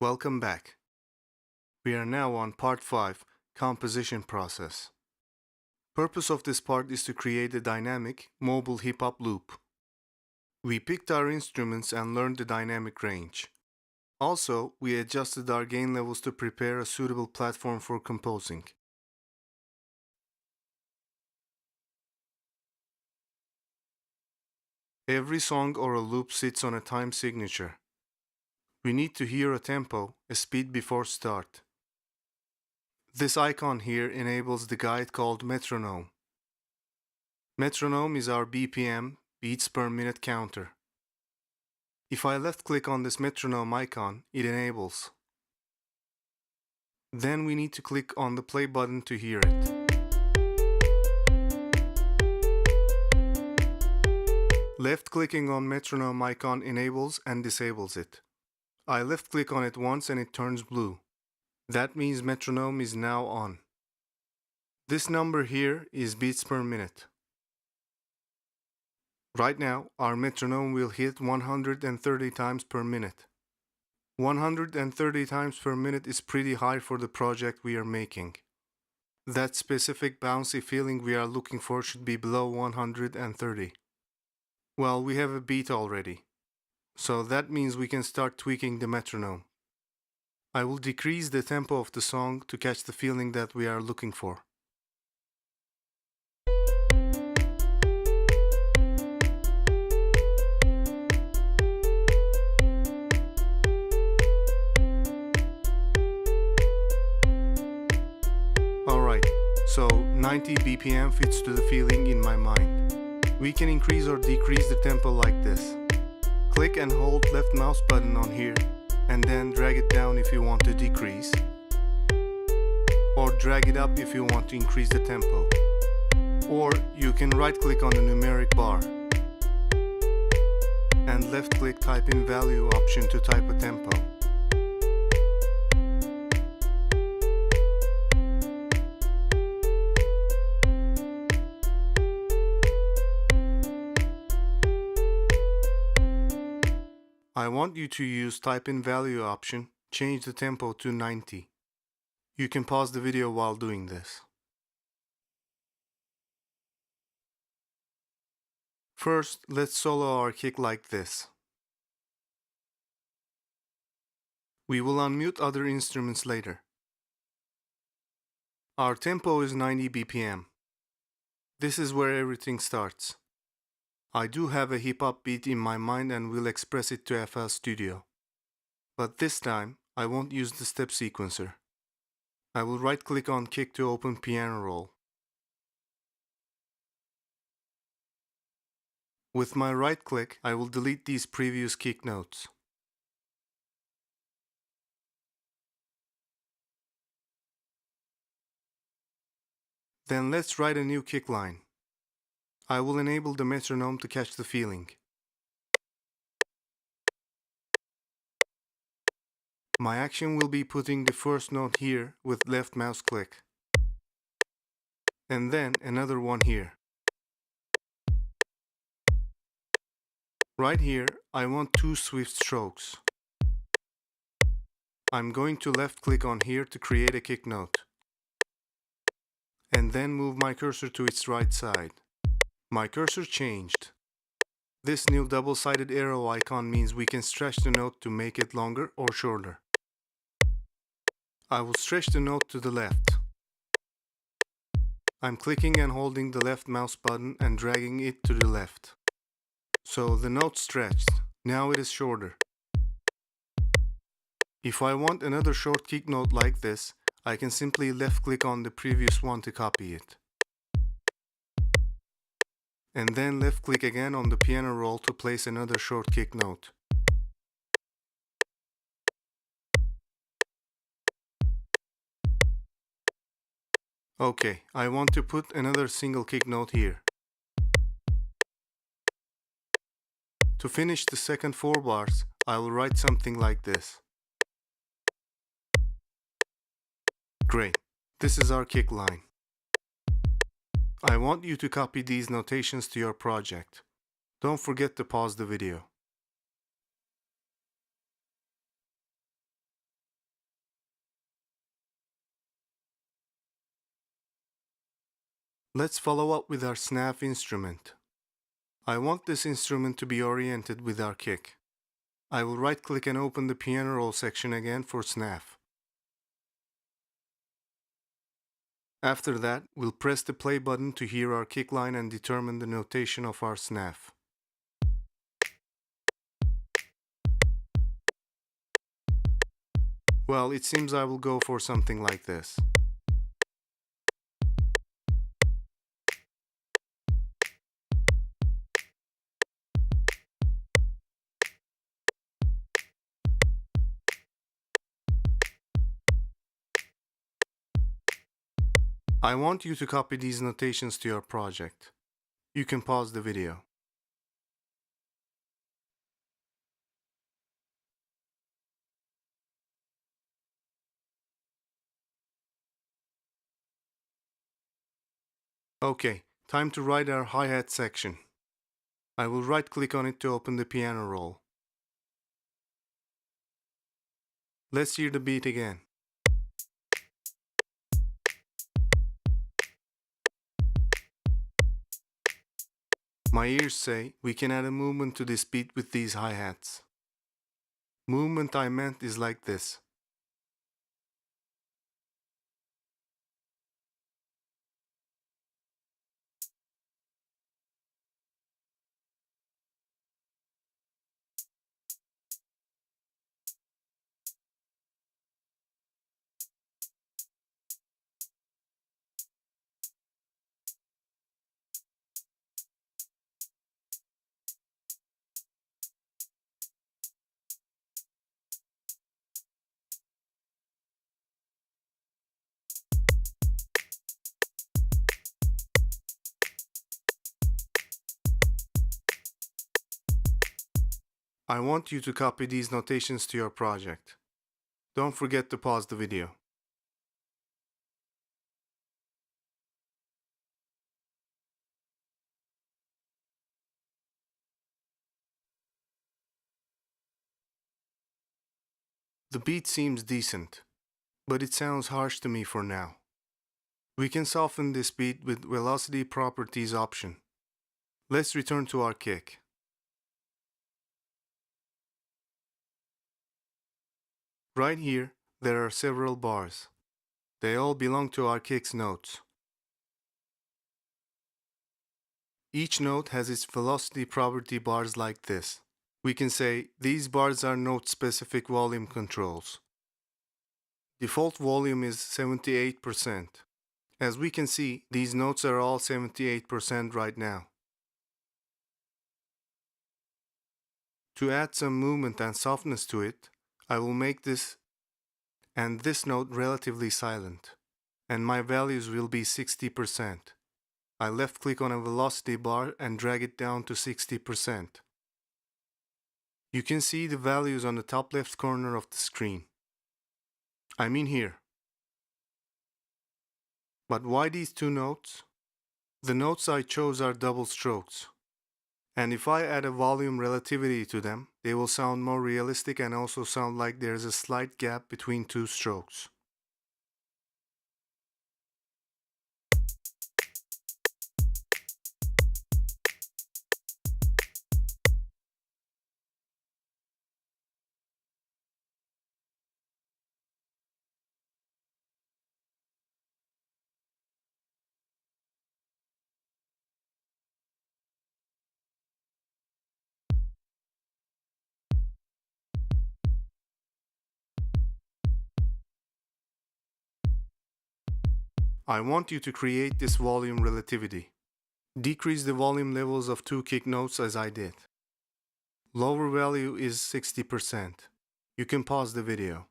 Welcome back. We are now on part 5, composition process. Purpose of this part is to create a dynamic, mobile hip-hop loop. We picked our instruments and learned the dynamic range. Also, we adjusted our gain levels to prepare a suitable platform for composing. Every song or a loop sits on a time signature. We need to hear a tempo, a speed before start. This icon here enables the guide called metronome. Metronome is our BPM, beats per minute counter. If I left-click on this metronome icon, it enables. Then we need to click on the play button to hear it. Left-clicking on metronome icon enables and disables it. I left-click on it once and it turns blue. That means metronome is now on. This number here is beats per minute. Right now, our metronome will hit 130 times per minute. 130 times per minute is pretty high for the project we are making. That specific bouncy feeling we are looking for should be below 130. Well, we have a beat already. So that means we can start tweaking the metronome. I will decrease the tempo of the song to catch the feeling that we are looking for. Alright, so 90 BPM fits to the feeling in my mind. We can increase or decrease the tempo like this. Click and hold left mouse button on here, and then drag it down if you want to decrease, or drag it up if you want to increase the tempo. Or you can right click on the numeric bar, and left click type in value option to type a tempo. I want you to use type in value option, change the tempo to 90. You can pause the video while doing this. First, let's solo our kick like this. We will unmute other instruments later. Our tempo is 90 BPM. This is where everything starts. I do have a hip-hop beat in my mind and will express it to FL Studio. But this time, I won't use the step sequencer. I will right-click on kick to open piano roll. With my right-click, I will delete these previous kick notes. Then let's write a new kick line. I will enable the metronome to catch the feeling. My action will be putting the first note here with left mouse click. And then another one here. Right here, I want 2 swift strokes. I'm going to left click on here to create a kick note. And then move my cursor to its right side. My cursor changed. This new double-sided arrow icon means we can stretch the note to make it longer or shorter. I will stretch the note to the left. I'm clicking and holding the left mouse button and dragging it to the left. So the note stretched. Now it is shorter. If I want another short kick note like this, I can simply left-click on the previous one to copy it. And then left-click again on the piano roll to place another short kick note. Okay, I want to put another single kick note here. To finish the second 4 bars, I will write something like this. Great, this is our kick line. I want you to copy these notations to your project. Don't forget to pause the video. Let's follow up with our snap instrument. I want this instrument to be oriented with our kick. I will right-click and open the piano roll section again for snap. After that, we'll press the play button to hear our kick line and determine the notation of our snap. Well, it seems I will go for something like this. I want you to copy these notations to your project. You can pause the video. Okay, time to write our hi-hat section. I will right-click on it to open the piano roll. Let's hear the beat again. My ears say we can add a movement to this beat with these hi-hats. Movement I meant is like this. I want you to copy these notations to your project. Don't forget to pause the video. The beat seems decent, but it sounds harsh to me for now. We can soften this beat with Velocity Properties option. Let's return to our kick. Right here, there are several bars. They all belong to our kick's notes. Each note has its velocity property bars like this. We can say these bars are note-specific volume controls. Default volume is 78%. As we can see, these notes are all 78% right now. To add some movement and softness to it, I will make this and this note relatively silent, and my values will be 60%. I left-click on a velocity bar and drag it down to 60%. You can see the values on the top left corner of the screen. I mean here. But why these two notes? The notes I chose are double strokes. And if I add a volume relativity to them, they will sound more realistic and also sound like there's a slight gap between two strokes. I want you to create this volume relativity. Decrease the volume levels of two kick notes as I did. Lower value is 60%. You can pause the video.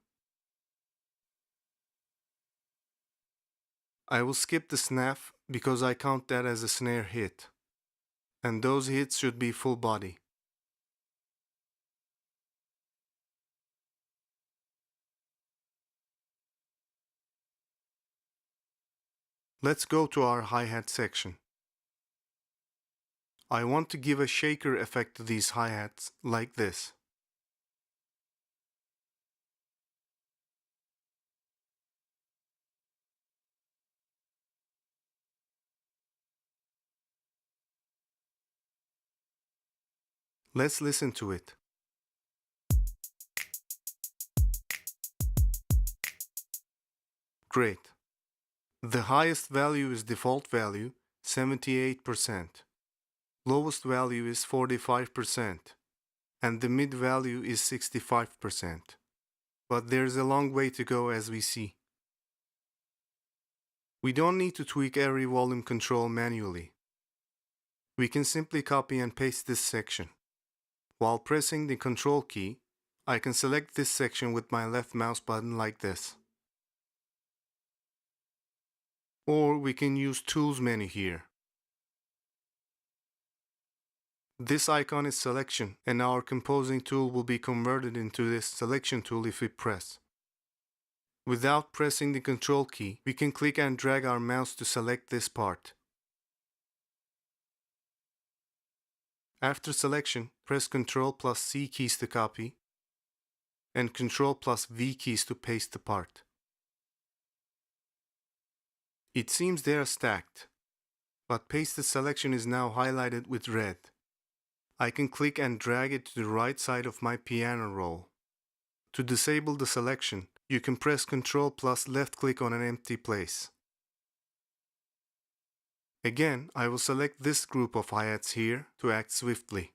I will skip the snap because I count that as a snare hit. And those hits should be full body. Let's go to our hi-hat section. I want to give a shaker effect to these hi-hats like this. Let's listen to it. Great. The highest value is default value, 78%. Lowest value is 45%. And the mid value is 65%. But there's a long way to go as we see. We don't need to tweak every volume control manually. We can simply copy and paste this section. While pressing the Control key, I can select this section with my left mouse button like this. Or we can use Tools menu here. This icon is Selection, and our composing tool will be converted into this Selection tool if we press. Without pressing the Control key, we can click and drag our mouse to select this part. After selection, press Ctrl plus C keys to copy and Ctrl plus V keys to paste the part. It seems they are stacked, but pasted selection is now highlighted with red. I can click and drag it to the right side of my piano roll. To disable the selection, you can press Ctrl plus left click on an empty place. Again, I will select this group of hi-hats here to act swiftly.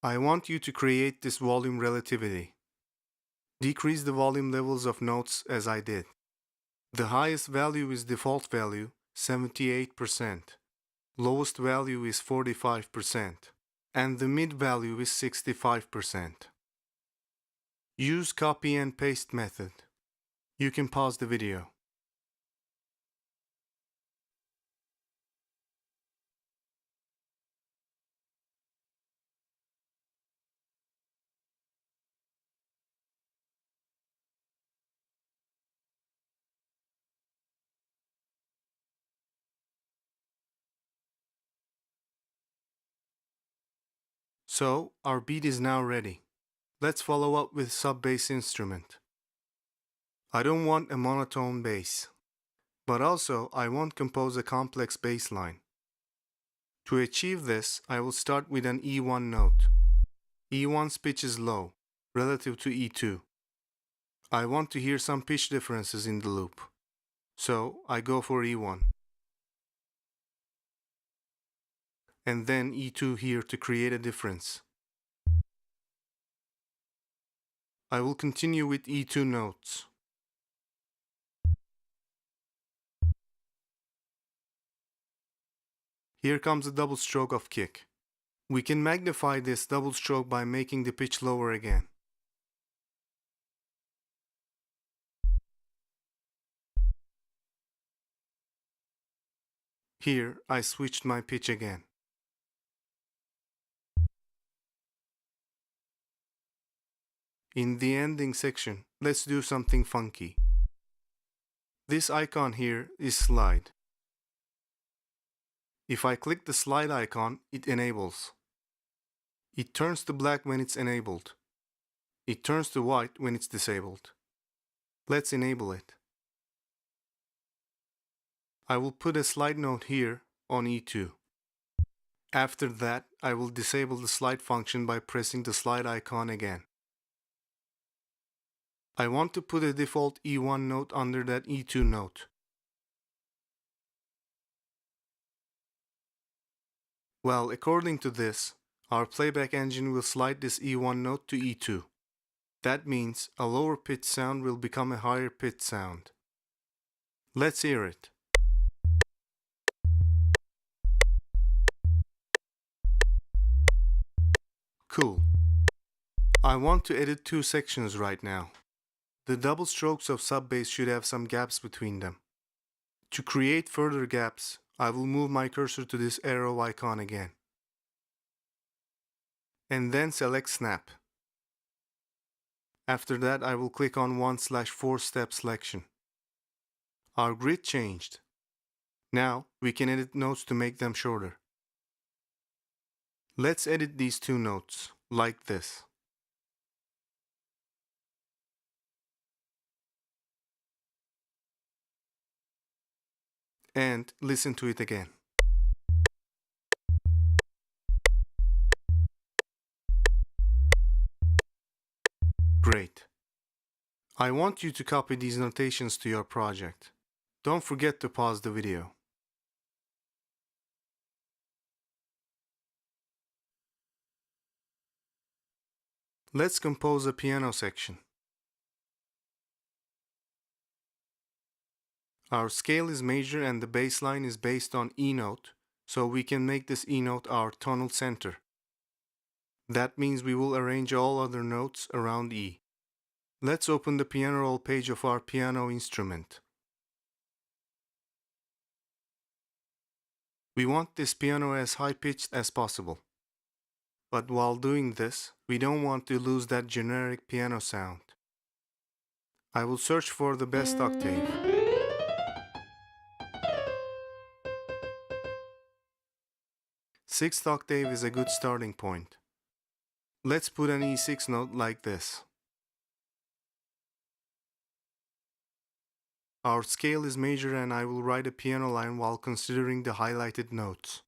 I want you to create this volume relativity. Decrease the volume levels of notes as I did. The highest value is default value, 78%. Lowest value is 45%. And the mid value is 65%. Use copy and paste method. You can pause the video. So, our beat is now ready. Let's follow up with sub-bass instrument. I don't want a monotone bass, but also I won't compose a complex bass line. To achieve this, I will start with an E1 note. E1's pitch is low, relative to E2. I want to hear some pitch differences in the loop, so I go for E1. And then E2 here to create a difference. I will continue with E2 notes. Here comes a double stroke of kick. We can magnify this double stroke by making the pitch lower again. Here, I switched my pitch again. In the ending section, let's do something funky. This icon here is slide. If I click the slide icon, it enables. It turns to black when it's enabled. It turns to white when it's disabled. Let's enable it. I will put a slide note here on E2. After that, I will disable the slide function by pressing the slide icon again. I want to put a default E1 note under that E2 note. Well, according to this, our playback engine will slide this E1 note to E2. That means a lower pitch sound will become a higher pitch sound. Let's hear it. Cool. I want to edit two sections right now. The double strokes of sub-bass should have some gaps between them. To create further gaps, I will move my cursor to this arrow icon again. And then select Snap. After that, I will click on 1/4 step selection. Our grid changed. Now, we can edit notes to make them shorter. Let's edit these two notes, like this. And listen to it again. Great. I want you to copy these notations to your project. Don't forget to pause the video. Let's compose a piano section. Our scale is major and the bass line is based on E note, so we can make this E note our tonal center. That means we will arrange all other notes around E. Let's open the piano roll page of our piano instrument. We want this piano as high-pitched as possible. But while doing this, we don't want to lose that generic piano sound. I will search for the best octave. Sixth octave is a good starting point. Let's put an E6 note like this. Our scale is major and I will write a piano line while considering the highlighted notes.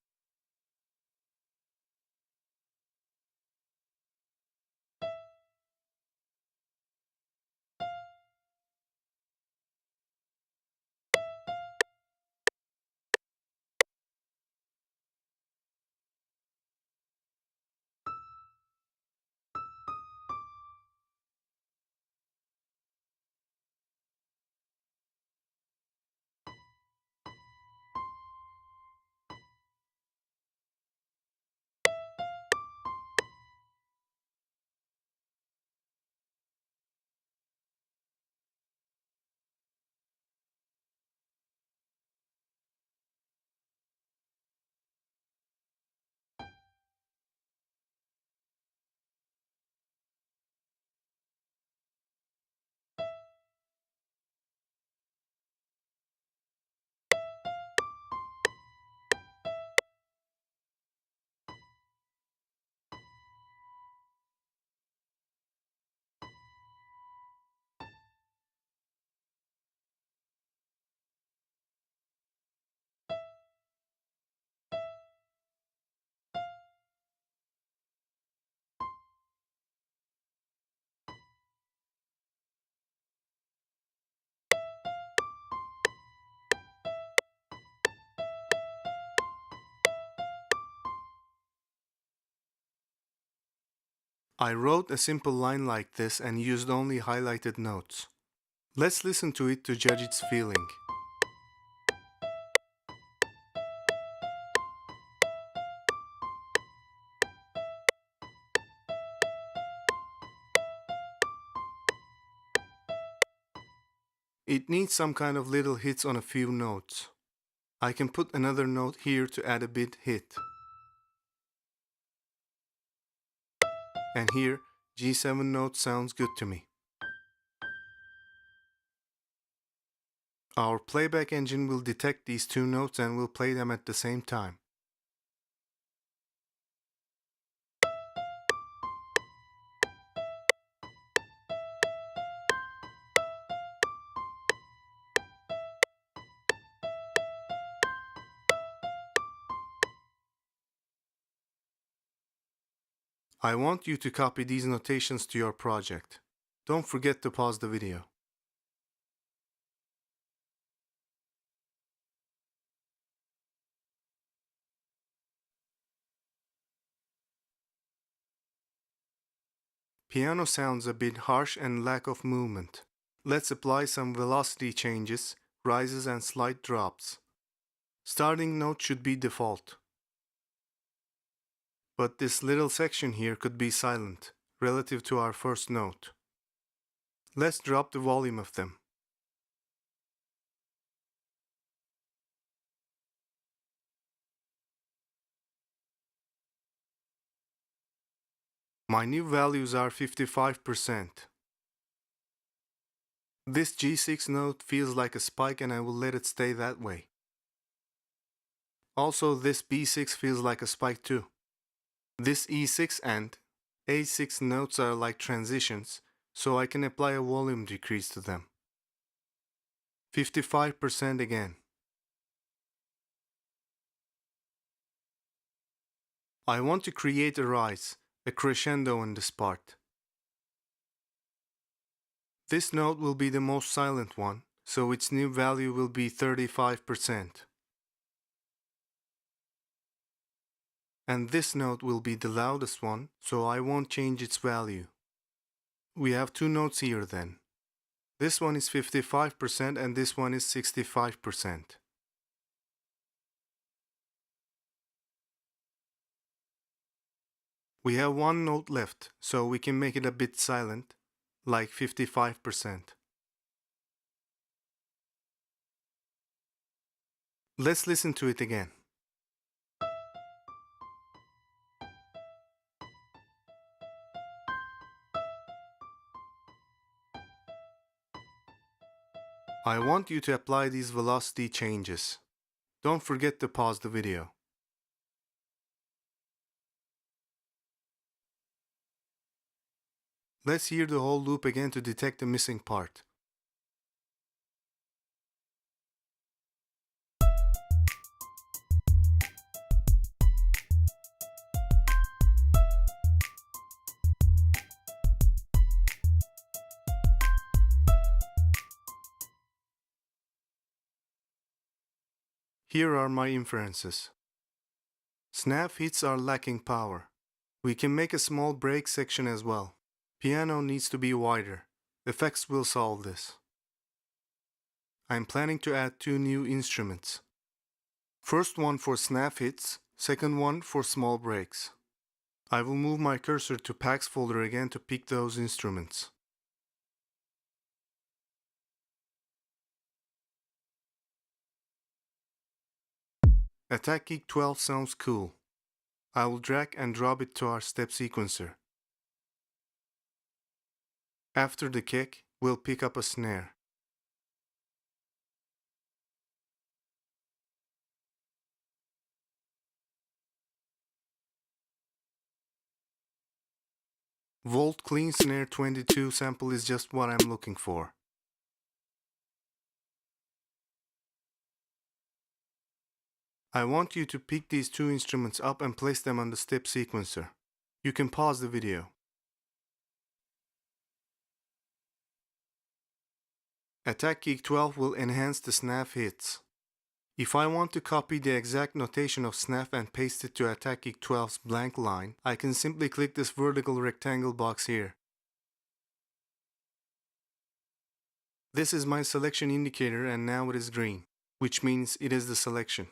I wrote a simple line like this and used only highlighted notes. Let's listen to it to judge its feeling. It needs some kind of little hits on a few notes. I can put another note here to add a bit hit. And here, G7 note sounds good to me. Our playback engine will detect these two notes and will play them at the same time. I want you to copy these notations to your project. Don't forget to pause the video. Piano sounds a bit harsh and lack of movement. Let's apply some velocity changes, rises and slight drops. Starting note should be default. But this little section here could be silent, relative to our first note. Let's drop the volume of them. My new values are 55%. This G6 note feels like a spike and I will let it stay that way. Also, this B6 feels like a spike too. This E6 and A6 notes are like transitions, so I can apply a volume decrease to them. 55% again. I want to create a rise, a crescendo in this part. This note will be the most silent one, so its new value will be 35%. And this note will be the loudest one, so I won't change its value. We have two notes here then. This one is 55% and this one is 65%. We have one note left, so we can make it a bit silent, like 55%. Let's listen to it again. I want you to apply these velocity changes. Don't forget to pause the video. Let's hear the whole loop again to detect the missing part. Here are my inferences. Snap hits are lacking power. We can make a small break section as well. Piano needs to be wider. Effects will solve this. I'm planning to add two new instruments. First one for snap hits, second one for small breaks. I will move my cursor to packs folder again to pick those instruments. Attack Kick 12 sounds cool. I will drag and drop it to our step sequencer. After the kick, we'll pick up a snare. Volt Clean Snare 22 sample is just what I'm looking for. I want you to pick these two instruments up and place them on the step sequencer. You can pause the video. Attack Kick 12 will enhance the snap hits. If I want to copy the exact notation of snap and paste it to Attack Kick 12's blank line, I can simply click this vertical rectangle box here. This is my selection indicator and now it is green, which means it is the selection.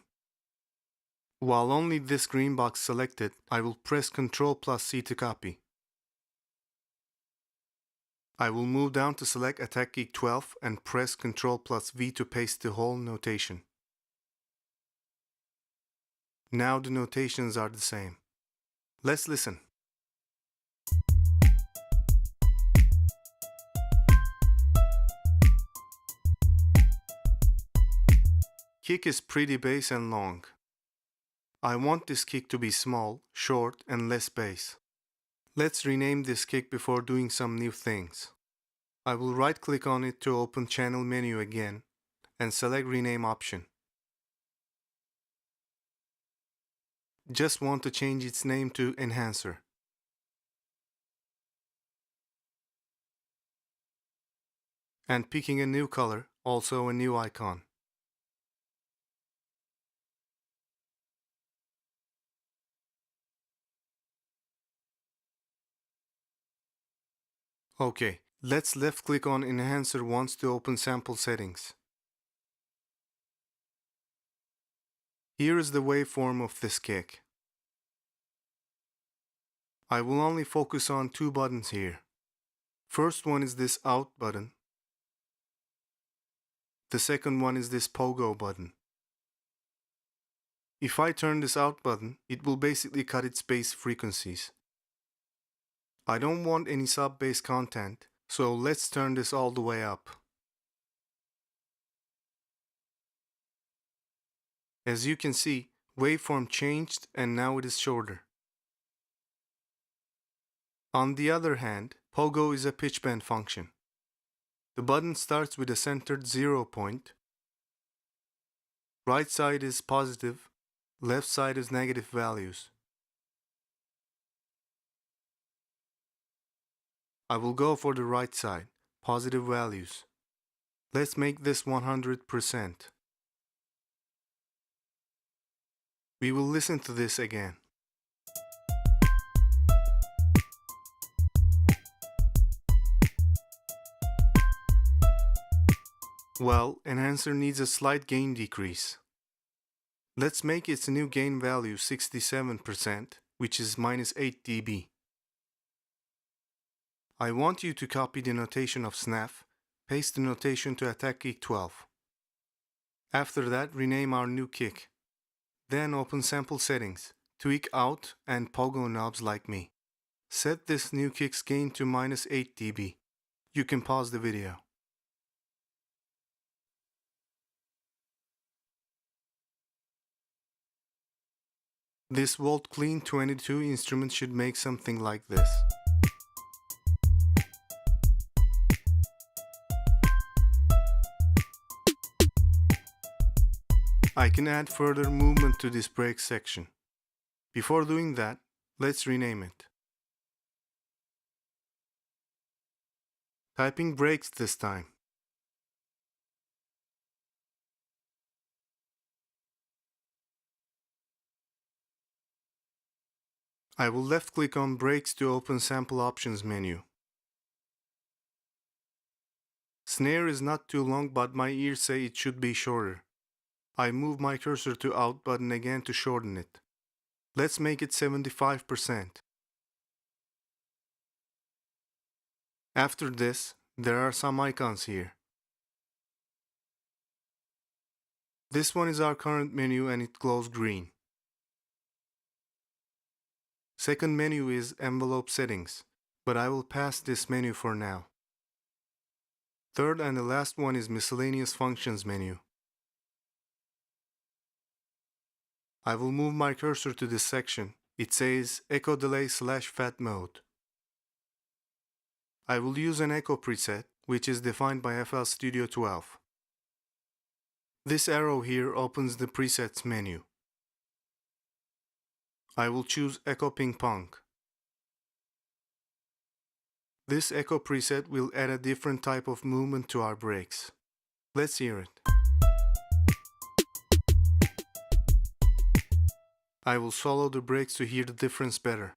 While only this green box selected, I will press Ctrl plus C to copy. I will move down to select Attack Kick 12 and press Ctrl plus V to paste the whole notation. Now the notations are the same. Let's listen. Kick is pretty bass and long. I want this kick to be small, short, and less bass. Let's rename this kick before doing some new things. I will right-click on it to open Channel menu again and select Rename option. Just want to change its name to Enhancer. And picking a new color, also a new icon. Okay, let's left-click on Enhancer once to open sample settings. Here is the waveform of this kick. I will only focus on two buttons here. First one is this Out button. The second one is this Pogo button. If I turn this Out button, it will basically cut its bass frequencies. I don't want any sub-bass content, so let's turn this all the way up. As you can see, Waveform changed and now it is shorter. On the other hand, pogo is a pitch bend function. The button starts with a centered 0 point. Right side is positive, left side is negative values. I will go for the right side, positive values. Let's make this 100%. We will listen to this again. Well, enhancer needs a slight gain decrease. Let's make its new gain value 67%, which is minus 8 dB. I want you to copy the notation of snaf, paste the notation to attack kick 12. After that, rename our new kick. Then open sample settings, tweak out and pogo knobs like me. Set this new kick's gain to minus 8 dB. You can pause the video. This Volt Clean 22 instrument should make something like this. I can add further movement to this break section. Before doing that, let's rename it. Typing breaks this time. I will left click on breaks to open sample options menu. Snare is not too long, but my ears say it should be shorter. I move my cursor to out button again to shorten it. Let's make it 75%. After this, there are some icons here. This one is our current menu and it glows green. Second menu is envelope settings, but I will pass this menu for now. Third and the last one is miscellaneous functions menu. I will move my cursor to this section. It says echo delay / fat mode. I will use an echo preset, which is defined by FL Studio 12. This arrow here opens the presets menu. I will choose Echo Ping Pong. This echo preset will add a different type of movement to our breaks. Let's hear it. I will swallow the breaks to hear the difference better.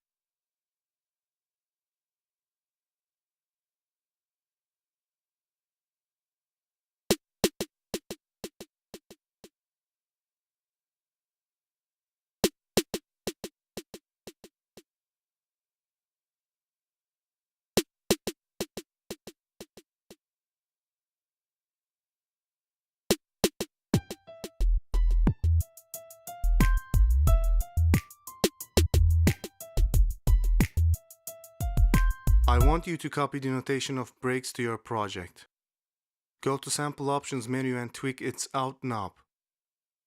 I want you to copy the notation of breaks to your project. Go to Sample Options menu and tweak its Out knob.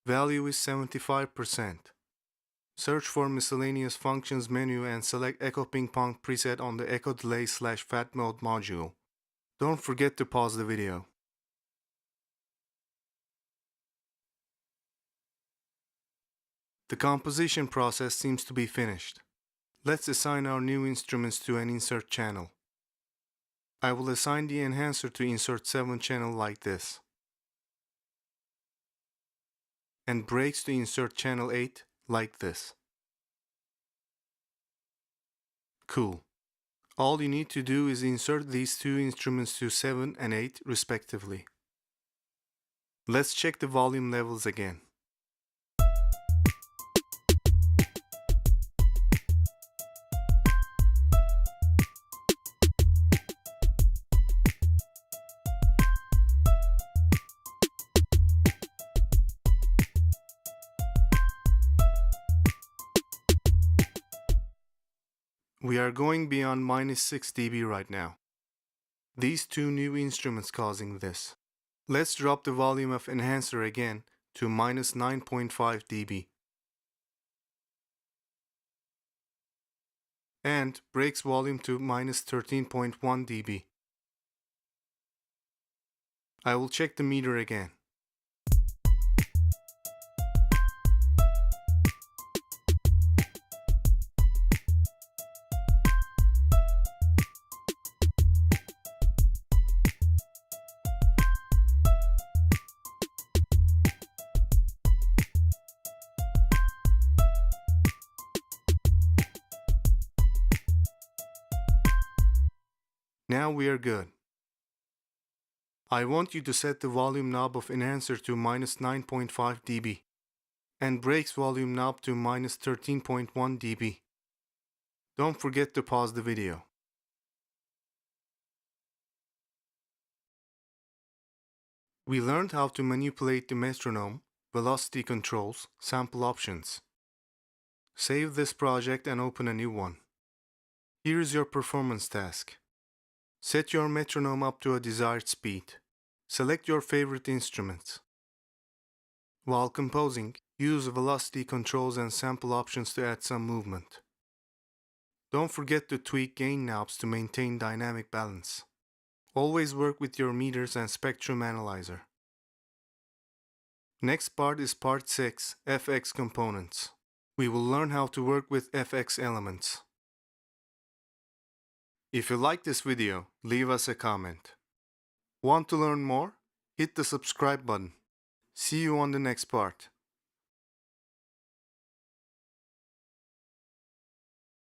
Value is 75%. Search for Miscellaneous Functions menu and select Echo Ping Pong preset on the Echo Delay / Fat Mode module. Don't forget to pause the video. The composition process seems to be finished. Let's assign our new instruments to an insert channel. I will assign the enhancer to insert 7 channel like this. And breaks to insert channel 8 like this. Cool. All you need to do is insert these two instruments to 7 and 8 respectively. Let's check the volume levels again. We are going beyond minus 6 dB right now. These two new instruments causing this. Let's drop the volume of enhancer again to minus 9.5 dB. and brakes volume to minus 13.1 dB. I will check the meter again. Now we are good. I want you to set the volume knob of enhancer to minus 9.5 dB and brakes volume knob to minus 13.1 dB. Don't forget to pause the video. We learned how to manipulate the metronome, velocity controls, sample options. Save this project and open a new one. Here is your performance task. Set your metronome up to a desired speed. Select your favorite instruments. While composing, use velocity controls and sample options to add some movement. Don't forget to tweak gain knobs to maintain dynamic balance. Always work with your meters and spectrum analyzer. Next part is part 6, FX components. We will learn how to work with FX elements. If you like this video, leave us a comment. Want to learn more? Hit the subscribe button. See you on the next part.